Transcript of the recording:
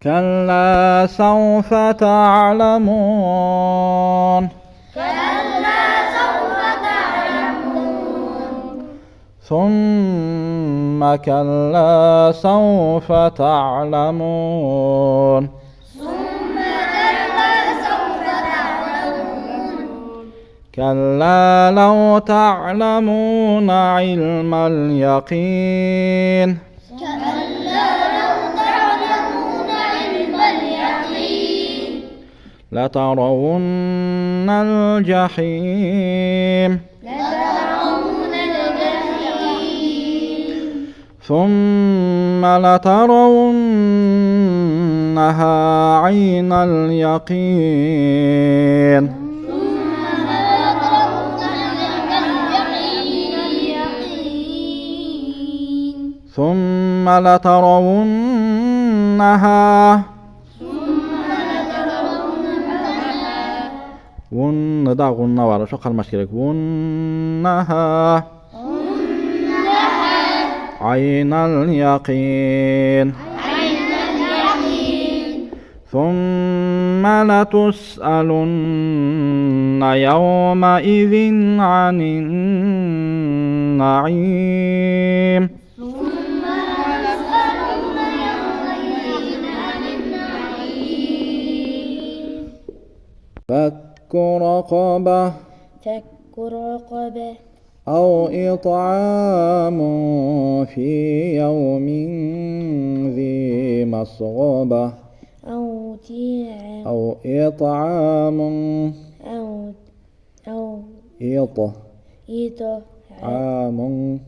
كلا سوف تعلمون ثم كلا سوف تعلمون كلا لو تعلمون علم اليقين لترون الجحيم ثم لترونها عين اليقين ثم لترونها ون دا غنة ورا شو قال مشكلك ونها عين اليقين ثم لتسألن يومئذ عن النعيم فك رقبة أو إطعام في يوم ذي مسغبة أو إطعام عام